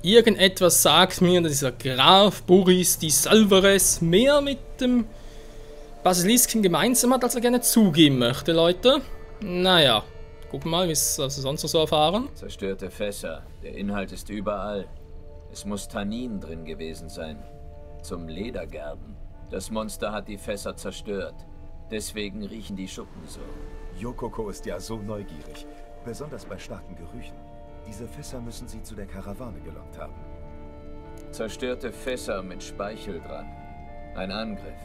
Irgendetwas sagt mir, dass dieser Graf Boris di Salvares mehr mit dem Basilisken gemeinsam hat, als er gerne zugeben möchte, Leute. Naja, gucken mal, was wir sonst noch so erfahren. Zerstörte Fässer. Der Inhalt ist überall. Es muss Tannin drin gewesen sein. Zum Ledergerben. Das Monster hat die Fässer zerstört. Deswegen riechen die Schuppen so. Yokoko ist ja so neugierig. Besonders bei starken Gerüchen. Diese Fässer müssen sie zu der Karawane gelockt haben. Zerstörte Fässer mit Speichel dran. Ein Angriff.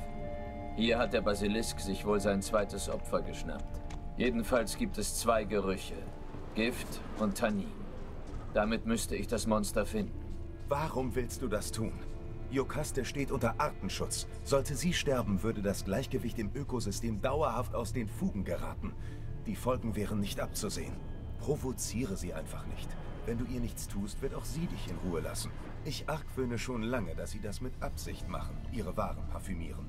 Hier hat der Basilisk sich wohl sein zweites Opfer geschnappt. Jedenfalls gibt es zwei Gerüche. Gift und Tannin. Damit müsste ich das Monster finden. Warum willst du das tun? Iokaste steht unter Artenschutz. Sollte sie sterben, würde das Gleichgewicht im Ökosystem dauerhaft aus den Fugen geraten. Die Folgen wären nicht abzusehen. Provoziere sie einfach nicht. Wenn du ihr nichts tust, wird auch sie dich in Ruhe lassen. Ich argwöhne schon lange, dass sie das mit Absicht machen, ihre Waren parfümieren.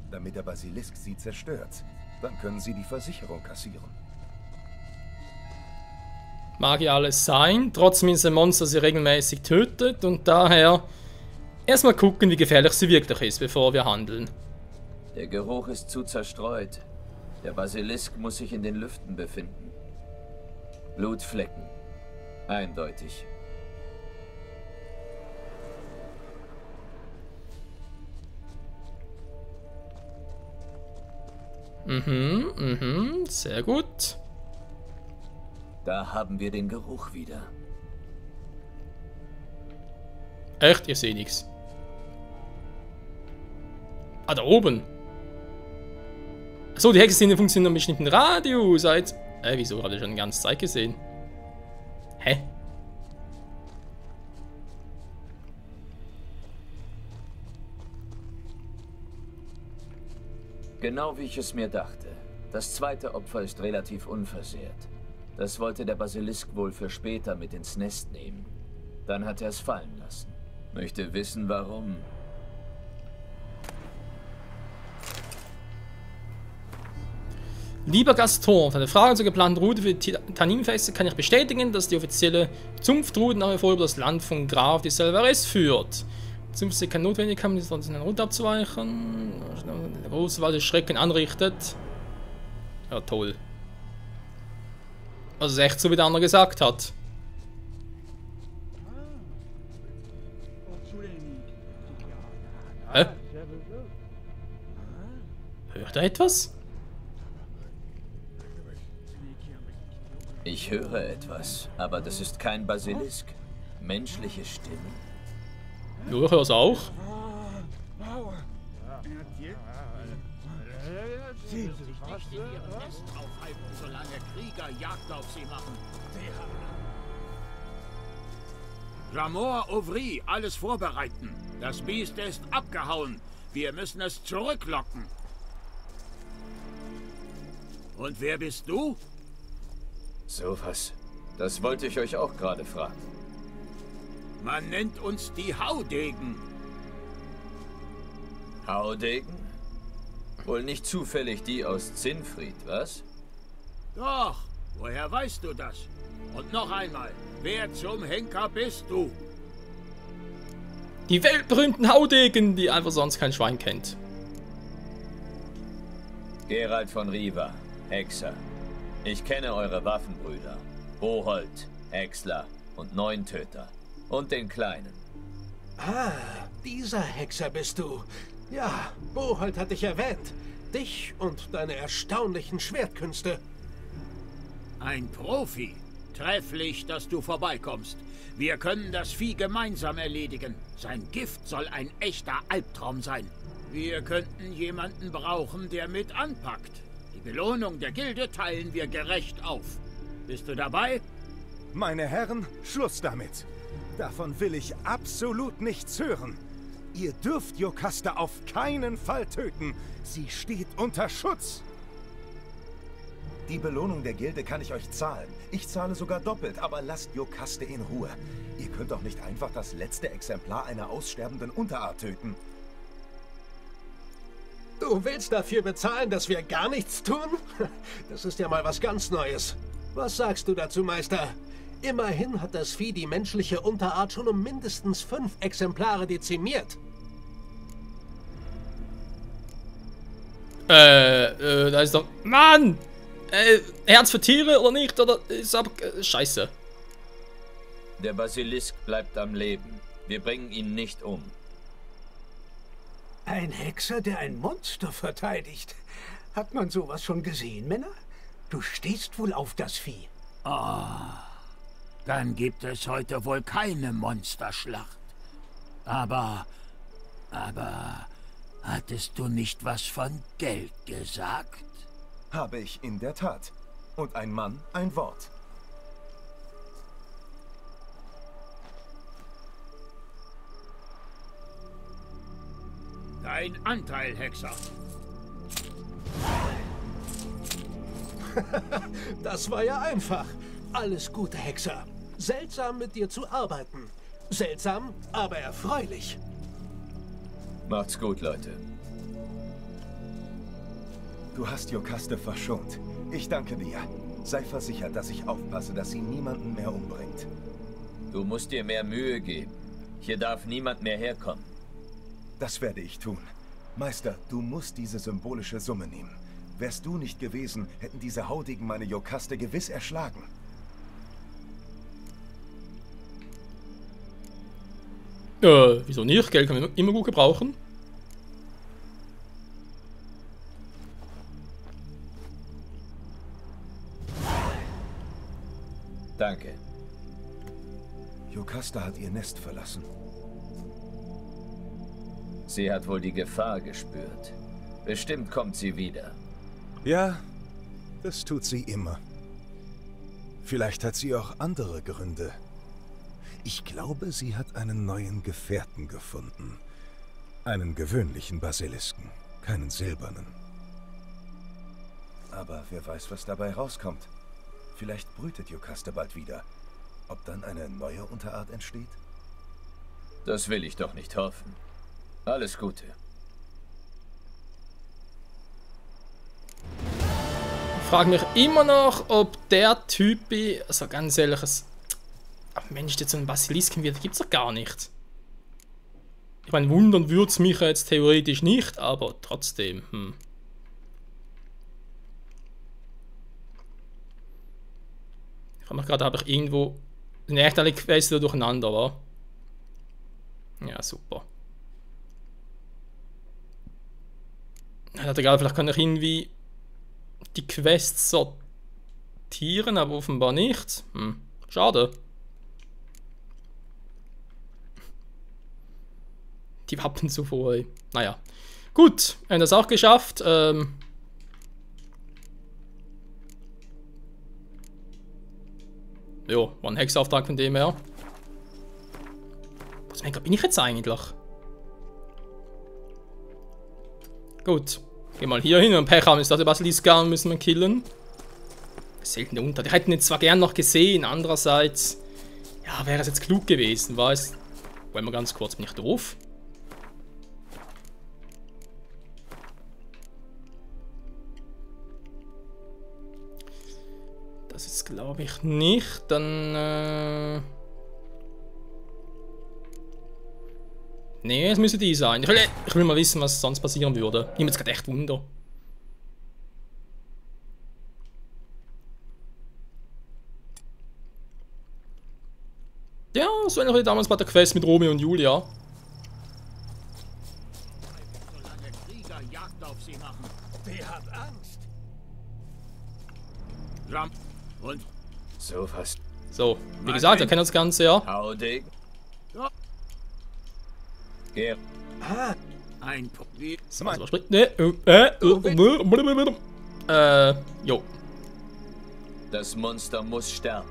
Damit der Basilisk sie zerstört. Dann können sie die Versicherung kassieren. Mag ja alles sein, trotzdem ist ein Monster sie regelmäßig tötet und daher erstmal gucken, wie gefährlich sie wirklich ist, bevor wir handeln. Der Geruch ist zu zerstreut. Der Basilisk muss sich in den Lüften befinden. Blutflecken. Eindeutig. Sehr gut. Da haben wir den Geruch wieder. Echt? Ich sehe nichts. Ah, da oben. Achso, die Hexe funktionieren am bestimmten Radius. Wieso? Habe ich schon die ganze Zeit gesehen. Hä? Genau wie ich es mir dachte. Das zweite Opfer ist relativ unversehrt. Das wollte der Basilisk wohl für später mit ins Nest nehmen. Dann hat er es fallen lassen. Möchte wissen, warum. Lieber Gaston, für eine Frage zur geplanten Route für die Tanninfeste kann ich bestätigen, dass die offizielle Zunftroute nach wie vor über das Land von Graf di Salvares führt. Die Zunft ist keine Notwendigkeit, um diese Route abzuweichen. Der große Wald des Schrecken anrichtet. Ja, toll. Also echt so, wie der andere gesagt hat. Hä? Hört er etwas? Ich höre etwas, aber das ist kein Basilisk. Menschliche Stimmen. Du hörst auch. Sie sich nicht in ihrem Nest aufhalten, solange Krieger Jagd auf sie machen. Jamor, Auvry, alles vorbereiten. Das Biest ist abgehauen. Wir müssen es zurücklocken. Und wer bist du? Sowas. Das wollte ich euch auch gerade fragen. Man nennt uns die Haudegen. Haudegen? Wohl nicht zufällig die aus Zinfried, was? Doch, woher weißt du das? Und noch einmal, wer zum Henker bist du? Die weltberühmten Haudegen, die einfach sonst kein Schwein kennt. Gerald von Riva, Hexer. Ich kenne eure Waffenbrüder. Boholt, Häcksler und Neuntöter. Und den Kleinen. Ah, dieser Hexer bist du. Ja, Boholt hat dich erwähnt. Dich und deine erstaunlichen Schwertkünste. Ein Profi. Trefflich, dass du vorbeikommst. Wir können das Vieh gemeinsam erledigen. Sein Gift soll ein echter Albtraum sein. Wir könnten jemanden brauchen, der mit anpackt. Die Belohnung der Gilde teilen wir gerecht auf. Bist du dabei? Meine Herren, Schluss damit. Davon will ich absolut nichts hören. Ihr dürft Iokaste auf keinen Fall töten. Sie steht unter Schutz. Die Belohnung der Gilde kann ich euch zahlen. Ich zahle sogar doppelt, aber lasst Iokaste in Ruhe. Ihr könnt doch nicht einfach das letzte Exemplar einer aussterbenden Unterart töten. Du willst dafür bezahlen, dass wir gar nichts tun? Das ist ja mal was ganz Neues. Was sagst du dazu, Meister? Immerhin hat das Vieh die menschliche Unterart schon um mindestens 5 Exemplare dezimiert. Da ist doch... Mann! Herz für Tiere oder nicht? Oder ist aber... Scheiße. Der Basilisk bleibt am Leben. Wir bringen ihn nicht um. Ein Hexer, der ein Monster verteidigt. Hat man sowas schon gesehen, Männer? Du stehst wohl auf das Vieh. Dann gibt es heute wohl keine Monsterschlacht. Aber hattest du nicht was von Geld gesagt? Habe ich in der Tat. Und ein Mann, ein Wort. Dein Anteil, Hexer. Das war ja einfach. Alles Gute, Hexer. Seltsam, mit dir zu arbeiten. Seltsam, aber erfreulich. Macht's gut, Leute. Du hast Iokaste verschont. Ich danke dir. Sei versichert, dass ich aufpasse, dass sie niemanden mehr umbringt. Du musst dir mehr Mühe geben. Hier darf niemand mehr herkommen. Das werde ich tun. Meister, du musst diese symbolische Summe nehmen. Wärst du nicht gewesen, hätten diese Hautigen meine Iokaste gewiss erschlagen. Wieso nicht? Geld kann man immer gut gebrauchen. Danke. Iokaste hat ihr Nest verlassen. Sie hat wohl die Gefahr gespürt. Bestimmt kommt sie wieder. Ja, das tut sie immer. Vielleicht hat sie auch andere Gründe. Ich glaube, sie hat einen neuen Gefährten gefunden. Einen gewöhnlichen Basilisken, keinen silbernen. Aber wer weiß, was dabei rauskommt. Vielleicht brütet Iokaste bald wieder. Ob dann eine neue Unterart entsteht? Das will ich doch nicht hoffen. Alles Gute. Ich frage mich immer noch, ob der Typ, also ganz ehrlich, ach Mensch, jetzt so einen Basilisken wieder gibt's doch gar nicht. Ich meine, wundern würde es mich jetzt theoretisch nicht, aber trotzdem. Ich frage mich gerade, habe ich irgendwo den echt alle Quests durcheinander, war? Ja, super. Ich dachte gerade, vielleicht kann ich irgendwie die Quests sortieren, aber offenbar nicht. Schade. Die Wappen zuvor, ey. Naja. Gut, wir haben das auch geschafft. Jo, war ein Hexauftrag von dem her. Was bin ich jetzt eigentlich? Gut. Geh mal hier hin und Pech haben, ist das der Basilisk und müssen wir killen. Seltene Unterart. Ich hätte ihn zwar gern noch gesehen, andererseits. Ja, wäre es jetzt klug gewesen, weißt du? Wollen wir ganz kurz, bin ich doof? Das ist glaube ich nicht. Dann. Nee, es müsste die sein. Ich will mal wissen, was sonst passieren würde. Ich nehme jetzt gerade echt Wunder. Ja, so ähnlich wie damals bei der Quest mit Romeo und Julia. Solange Krieger Jagd auf sie machen. Der hat Angst. Jump. Und? So fast. So, wie gesagt, wir kennen das Ganze ja. Howdy. Geh. Ein Profi. So, also, sprich. Ne, jo. Das Monster muss sterben.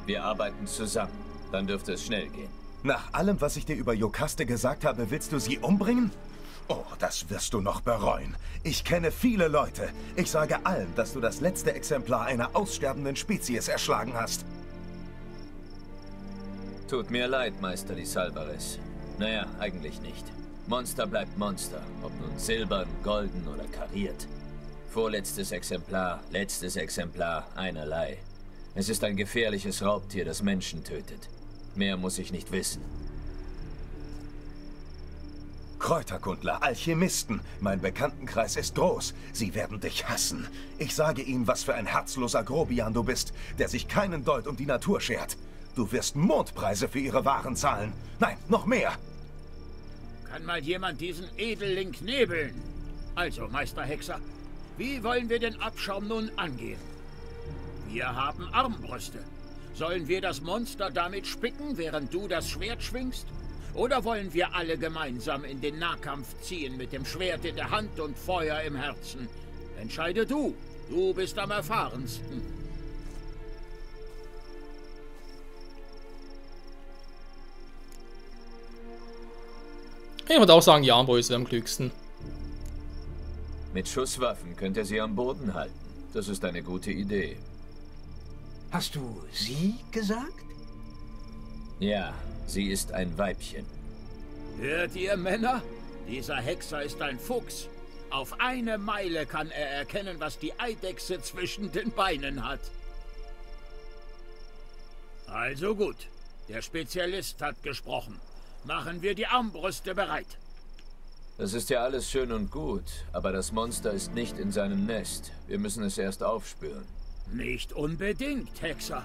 Wir arbeiten zusammen. Dann dürfte es schnell gehen. Nach allem, was ich dir über Iokaste gesagt habe, willst du sie umbringen? Oh, das wirst du noch bereuen. Ich kenne viele Leute. Ich sage allen, dass du das letzte Exemplar einer aussterbenden Spezies erschlagen hast. Tut mir leid, Meister Di Salvares. Naja, eigentlich nicht. Monster bleibt Monster, ob nun silbern, golden oder kariert. Vorletztes Exemplar, letztes Exemplar, einerlei. Es ist ein gefährliches Raubtier, das Menschen tötet. Mehr muss ich nicht wissen. Kräuterkundler, Alchemisten, mein Bekanntenkreis ist groß. Sie werden dich hassen. Ich sage ihnen, was für ein herzloser Grobian du bist, der sich keinen Deut um die Natur schert. Du wirst Mondpreise für ihre Waren zahlen. Nein, noch mehr. Kann mal jemand diesen Edelling knebeln? Also, Meister Hexer, wie wollen wir den Abschaum nun angehen? Wir haben Armbrüste. Sollen wir das Monster damit spicken, während du das Schwert schwingst? Oder wollen wir alle gemeinsam in den Nahkampf ziehen mit dem Schwert in der Hand und Feuer im Herzen? Entscheide du. Du bist am erfahrensten. Ich würde auch sagen, die Armbrüste wäre am klügsten. Mit Schusswaffen könnt ihr sie am Boden halten. Das ist eine gute Idee. Hast du sie gesagt? Ja, sie ist ein Weibchen. Hört ihr, Männer? Dieser Hexer ist ein Fuchs. Auf eine Meile kann er erkennen, was die Eidechse zwischen den Beinen hat. Also gut, der Spezialist hat gesprochen. Machen wir die Armbrüste bereit. Das ist ja alles schön und gut, aber das Monster ist nicht in seinem Nest. Wir müssen es erst aufspüren. Nicht unbedingt, Hexer.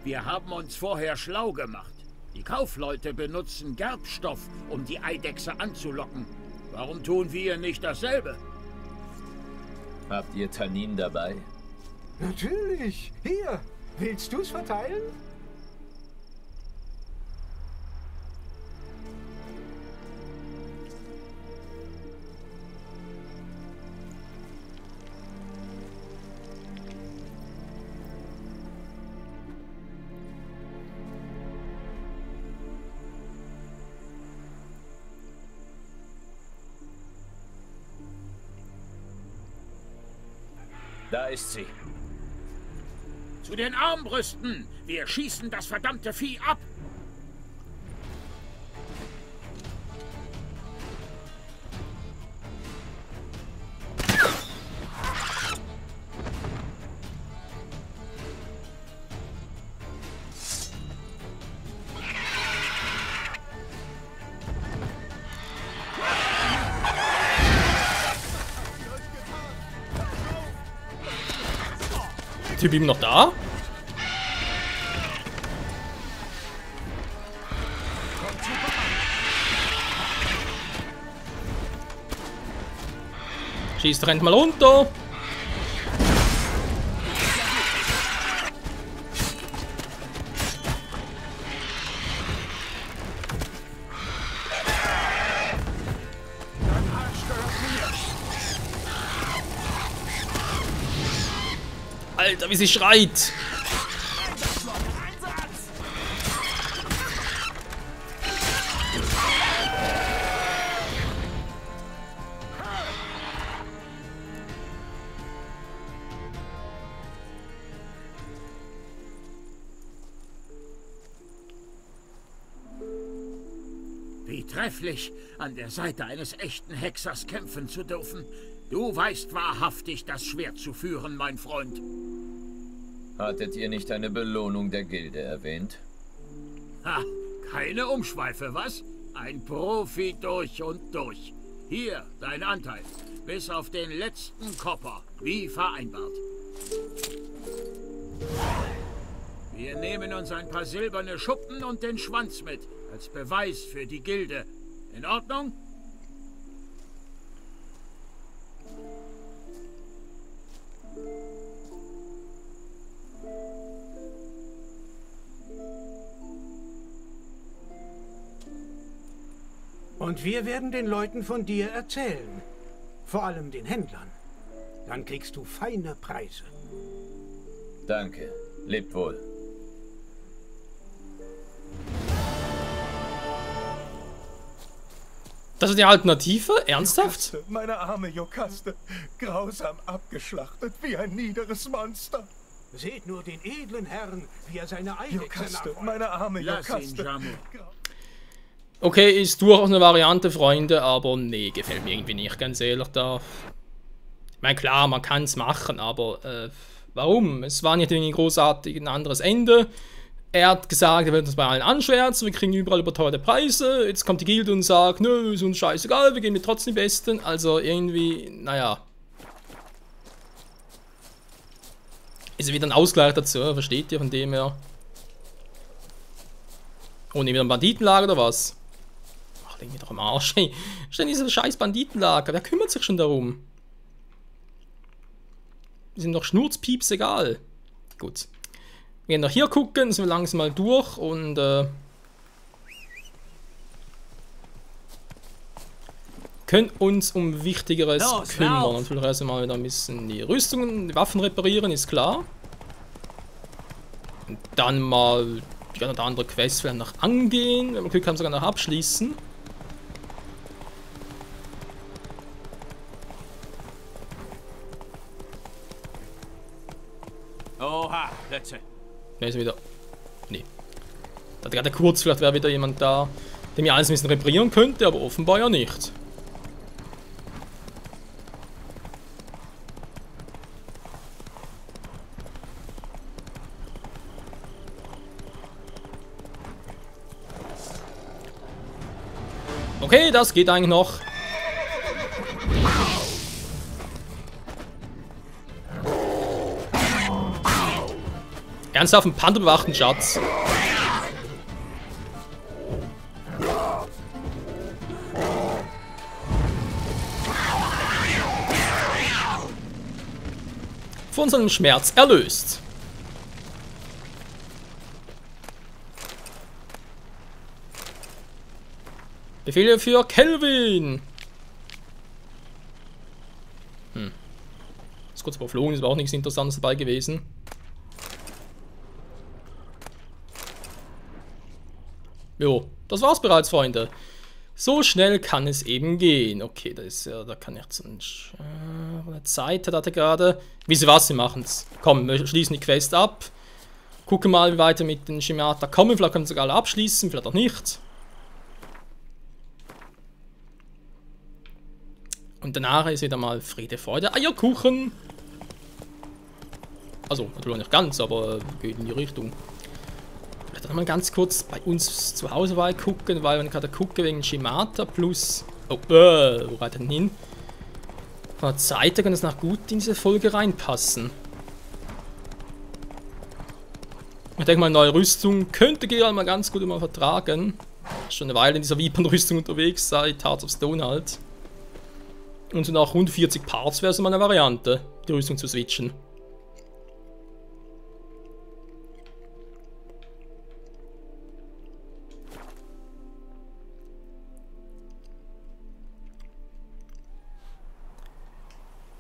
Wir haben uns vorher schlau gemacht. Die Kaufleute benutzen Gerbstoff, um die Eidechse anzulocken. Warum tun wir nicht dasselbe? Habt ihr Tannin dabei? Natürlich. Hier, willst du's verteilen? Da ist sie. Zu den Armbrüsten! Wir schießen das verdammte Vieh ab! Typ ihm noch da? Schießt, rennt mal runter. Alter, wie sie schreit! Wie trefflich, an der Seite eines echten Hexers kämpfen zu dürfen. Du weißt wahrhaftig, das Schwert zu führen, mein Freund. Hattet ihr nicht eine Belohnung der Gilde erwähnt? Ha, keine Umschweife, was? Ein Profi durch und durch. Hier, dein Anteil. Bis auf den letzten Kopper, wie vereinbart. Wir nehmen uns ein paar silberne Schuppen und den Schwanz mit, als Beweis für die Gilde. In Ordnung? Und wir werden den Leuten von dir erzählen. Vor allem den Händlern. Dann kriegst du feine Preise. Danke. Lebt wohl. Das ist die Alternative? Ernsthaft? Jokaste, meine arme Jokaste. Grausam abgeschlachtet wie ein niederes Monster. Seht nur den edlen Herrn, wie er seine Eidechse Jokaste, nachrollt. meine arme Lass ihn, Jokaste. Jamu. Okay, ist durchaus eine Variante, Freunde, aber nee, gefällt mir irgendwie nicht, ganz ehrlich. Da. Ich meine, klar, man kann es machen, aber Warum? Es war nicht irgendwie großartig ein anderes Ende. Er hat gesagt, er wird uns bei allen anschwärzen, wir kriegen überall überteuerte Preise. Jetzt kommt die Gilde und sagt, nö, ist uns scheißegal, wir geben mir trotzdem die Besten. Also irgendwie, naja. Ist wieder ein Ausgleich dazu, versteht ihr, von dem her. Oh, nehmen wir ein Banditenlager oder was? Ach, leg mich doch am Arsch, ey. Ständig dieses scheiß Banditenlager, wer kümmert sich schon darum? Die sind doch schnurzpieps egal. Gut. Wir gehen noch hier gucken, sind wir langsam mal durch und können uns um Wichtigeres kümmern. Natürlich erstmal wieder ein bisschen die Rüstungen, die Waffen reparieren, ist klar. Und dann mal die eine oder andere Quest vielleicht noch angehen. Wenn wir Glück haben, sogar noch abschließen. Oha, Plätze. Ne, ist wieder. Nee. Da gerade kurz, vielleicht wäre wieder jemand da, der mir alles ein bisschen reparieren könnte, aber offenbar ja nicht. Okay, das geht eigentlich noch. Ernsthaft, einen panderbewachten Schatz. Von seinem Schmerz erlöst. Befehle für Kelvin. Ist kurz überflogen, ist aber auch nichts Interessantes dabei gewesen. Jo, das war's bereits, Freunde. So schnell kann es eben gehen. Okay, da ist ja, da kann ich jetzt eine Zeit hat er gerade. Wisst ihr was, wir machen's. Komm, wir schließen die Quest ab. Gucken mal, wie weiter mit den Schemata kommen. Vielleicht können wir sogar alle abschließen, vielleicht auch nicht. Und danach ist wieder mal Friede, Freude, Eierkuchen. Also, natürlich nicht ganz, aber geht in die Richtung. Vielleicht noch mal ganz kurz bei uns zu Hause gucken, weil wenn ich gerade gucke wegen Schemata plus... Oh, wo reitet denn hin? Von der Zeit kann es noch gut in diese Folge reinpassen. Ich denke mal, neue Rüstung könnte Geralt mal ganz gut immer vertragen. Schon eine Weile in dieser Vipan-Rüstung unterwegs, seit Hearts of Stone halt. Und so nach rund 40 Parts wäre es mal eine Variante, die Rüstung zu switchen.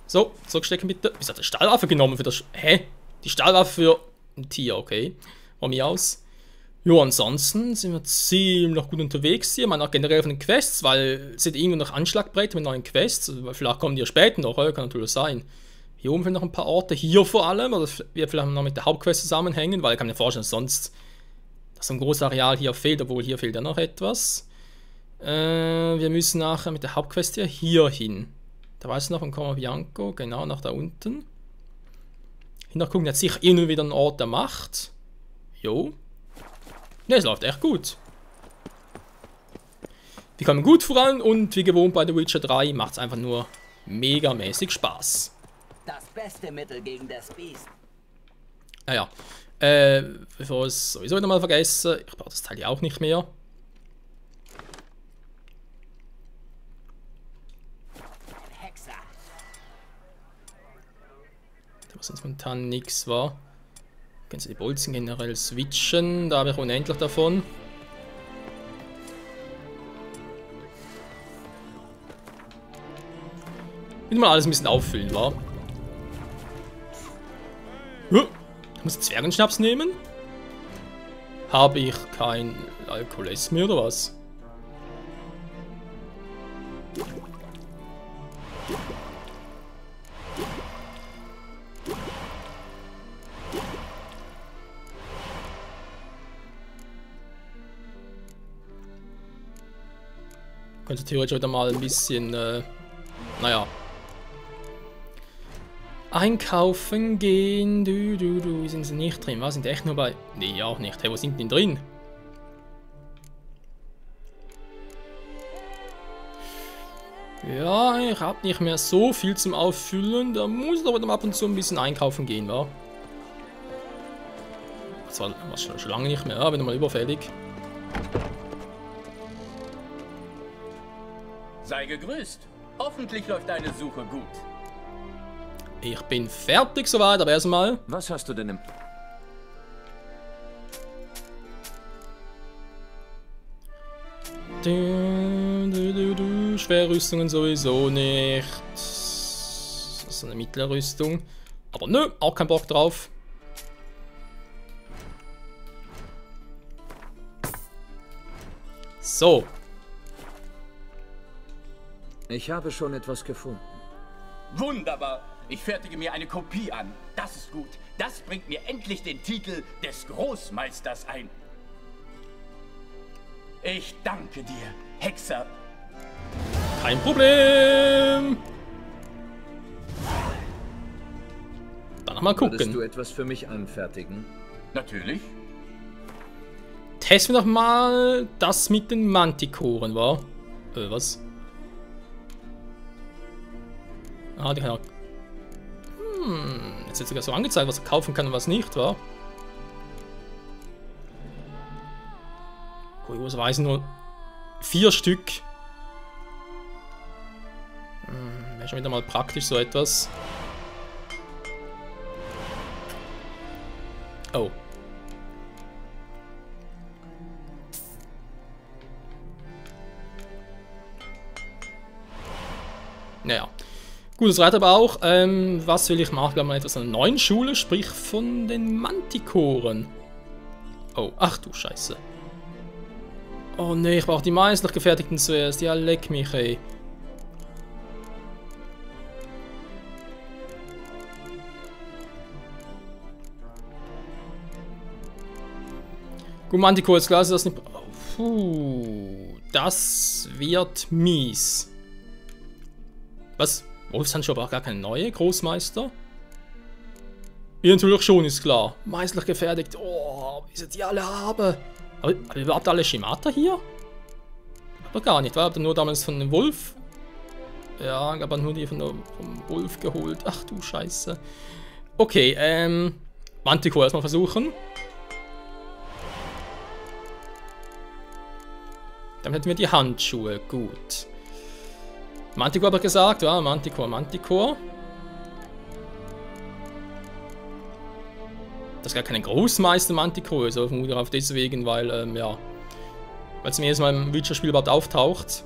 So, zurückstecken bitte. Wieso hat er Stahlwaffe genommen für das... Hä? Die Stahlwaffe für ein Tier, okay. Von mir aus. Jo, ansonsten sind wir ziemlich gut unterwegs hier. Man auch generell von den Quests, weil es sind irgendwo noch Anschlagbrett mit neuen Quests. Vielleicht kommen die ja später noch, kann natürlich sein. Hier oben fehlen noch ein paar Orte, hier vor allem. Oder das wird vielleicht noch mit der Hauptquest zusammenhängen, weil ich kann mir vorstellen, dass sonst dass so ein großes Areal hier fehlt, obwohl hier fehlt ja noch etwas. Wir müssen nachher mit der Hauptquest hier hin. Da weiß ich noch von Coma Bianco, genau nach da unten. Hinterher gucken, jetzt sicher immer wieder ein Ort der Macht. Jo. Ne, es läuft echt gut. Wir kommen gut voran und wie gewohnt bei The Witcher 3 macht es einfach nur megamäßig Spaß. Das beste Mittel gegen das Biest. Naja, bevor ich es sowieso wieder mal vergesse, ich brauche das Teil ja auch nicht mehr. Hexer. Was sonst momentan nichts war. Können Sie die Bolzen generell switchen, da habe ich unendlich davon. Will mal alles ein bisschen auffüllen, wa? Ich muss Zwergenschnaps nehmen? Habe ich kein Alkoholismus mehr oder was? Könnte theoretisch wieder mal ein bisschen, naja, Einkaufen gehen. Du. Sind sie nicht drin? Was? Sind die echt nur bei... Nee, auch nicht. Hey, wo sind die denn drin? Ja, ich habe nicht mehr so viel zum Auffüllen. Da muss ich aber ab und zu ein bisschen einkaufen gehen, wa? Das war schon lange nicht mehr, bin mal überfällig. Sei gegrüßt. Hoffentlich läuft deine Suche gut. Ich bin fertig soweit, aber erstmal. Was hast du denn im... Schwerrüstungen sowieso nicht. Das ist eine mittlere Rüstung. Aber nö, auch kein Bock drauf. So. Ich habe schon etwas gefunden. Wunderbar. Ich fertige mir eine Kopie an. Das ist gut. Das bringt mir endlich den Titel des Großmeisters ein. Ich danke dir, Hexer. Kein Problem. Dann noch mal gucken. Würdest du etwas für mich anfertigen? Natürlich. Testen wir doch mal das mit den Mantikoren, wa? Was? Ah, die kann auch... jetzt wird sogar so angezeigt, was er kaufen kann und was nicht, wa? Kurioserweise nur 4 Stück. Wäre schon wieder mal praktisch so etwas. Oh. Naja. Gut, das reicht aber auch. Was will ich machen? Ich glaube mal etwas an der neuen Schule, sprich von den Mantikoren. Oh, ach du Scheiße. Oh ne, ich brauche die meißlich gefertigten zuerst. Ja, leck mich, ey. Gut, Manticore ist klar, dass das nicht... Puh, das wird mies. Was? Wolfshandschuhe aber auch gar keine neue Großmeister? Ja, natürlich schon, ist klar. Meißlich gefertigt. Oh, wie sie die alle haben. Aber überhaupt alle Schemata hier? Aber gar nicht, war nur damals von dem Wolf. Ja, aber nur die vom Wolf geholt. Ach du Scheiße. Okay, Manticore erstmal versuchen. Dann hätten wir die Handschuhe. Gut. Manticore habe ich gesagt, ja, Manticore. Das ist gar keine Großmeister Manticore, also vermutlich auch deswegen, weil, ja, weil es mir jetzt mal im Witcher-Spiel überhaupt auftaucht.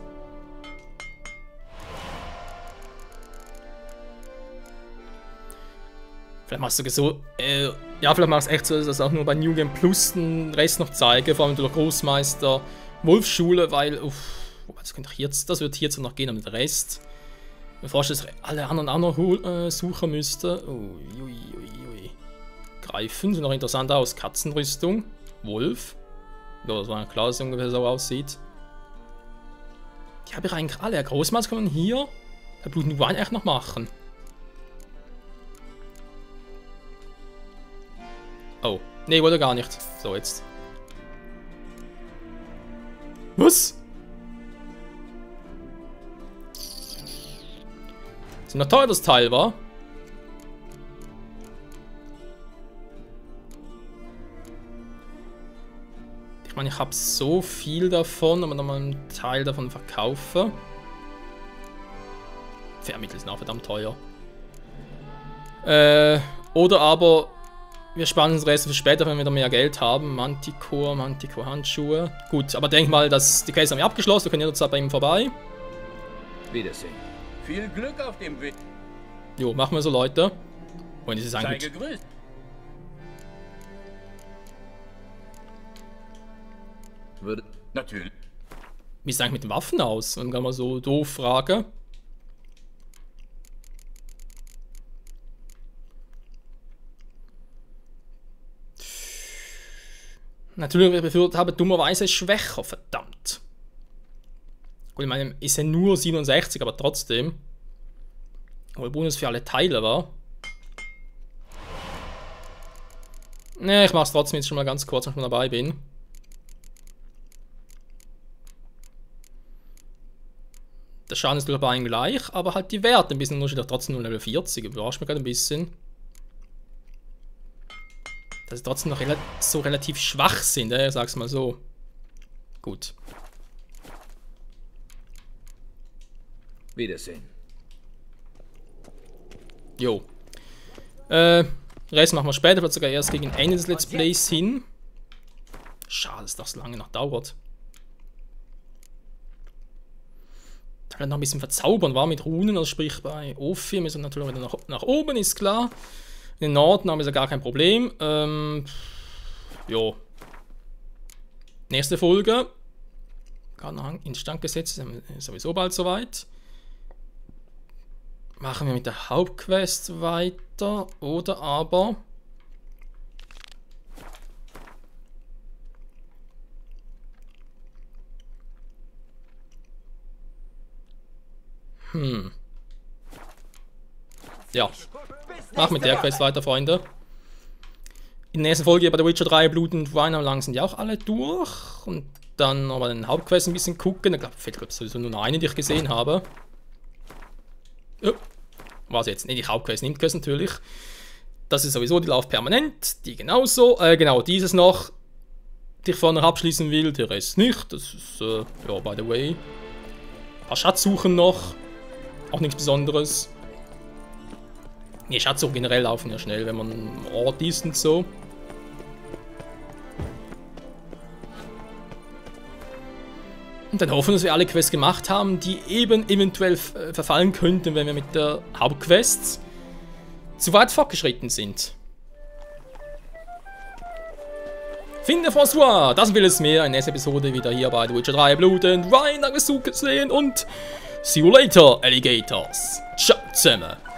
Vielleicht machst du so, ja, vielleicht machst du echt so, dass ich auch nur bei New Game Plus den Rest noch zeige, vor allem durch Großmeister Wolfsschule, weil, das könnte ich jetzt, das wird hierzu noch gehen, aber der Rest. Bevor ich das alle anderen auch noch suchen müsste. Uiuiui. Greifen, sieht noch interessant aus. Katzenrüstung. Wolf. Ja, das war klar, dass es ungefähr so aussieht. Die habe ich eigentlich alle. Großmeister kann man hier der blutigen Wein echt noch machen. Oh. Nee, wollte gar nicht. So, jetzt. Was? Ist noch teuer das Teil, war? Ich meine, ich habe so viel davon, aber nochmal einen Teil davon verkaufe. Fährmittel sind auch verdammt teuer. Oder aber wir sparen uns den Rest für später, wenn wir da mehr Geld haben. Manticore Handschuhe. Gut, aber denk mal, dass die Case haben wir abgeschlossen. Wir können jederzeit bei ihm vorbei. Wiedersehen. Viel Glück auf dem Weg. Jo, machen wir so, Leute. Und es ist Sei eigentlich. gegrüßt. Natürlich. Wie sieht es eigentlich mit den Waffen aus? Wenn man mal so doof frage. Natürlich, ich befürchtet habe dummerweise schwächer, verdammt. Gut, ich meine, ist ja nur 67, aber trotzdem. Obwohl Bonus für alle Teile war. Ne, ich mach's trotzdem jetzt schon mal ganz kurz, wenn ich mal dabei bin. Der Schaden ist glaube ich gleich, aber halt die Werte ein bisschen unterschiedlich. Trotzdem nur Level 40, überrascht mich gerade ein bisschen. Dass sie trotzdem noch so relativ schwach sind, ich sag's mal so. Gut. Wiedersehen. Jo. Rest machen wir später, vielleicht sogar erst gegen Ende des Let's Plays hin. Schade, dass das lange noch dauert. Da kann noch ein bisschen verzaubern, war mit Runen, also sprich bei O4 müssen wir natürlich wieder nach oben, ist klar. In den Norden haben wir ja gar kein Problem. Jo. Nächste Folge. Gerade noch instand gesetzt, ist sowieso bald soweit. Machen wir mit der Hauptquest weiter oder aber ja, mach mit der Quest weiter, Freunde. In der nächsten Folge bei der Witcher 3 Blut und Wein am Lang sind ja auch alle durch. Und dann noch mal den Hauptquest ein bisschen gucken. Ich glaube sowieso nur eine, die ich gesehen habe. Ja. Was jetzt? Ne, die Hauptquest nimmt Quest natürlich. Das ist sowieso, die läuft permanent. Die genauso. Genau, dieses noch, die ich vorne abschließen will. Der Rest nicht. Das ist, ja, by the way. Ein paar Schatzsuchen noch. Auch nichts Besonderes. Ne, Schatzsuchen generell laufen ja schnell, wenn man im Ort ist und so. Und dann hoffen wir, dass wir alle Quests gemacht haben, die eben eventuell verfallen könnten, wenn wir mit der Hauptquest zu weit fortgeschritten sind. Finde François, das will es mehr in der nächsten Episode wieder hier bei The Witcher 3 Blut und Wein. Danke fürs Zusehen und see you later, Alligators. Ciao zusammen.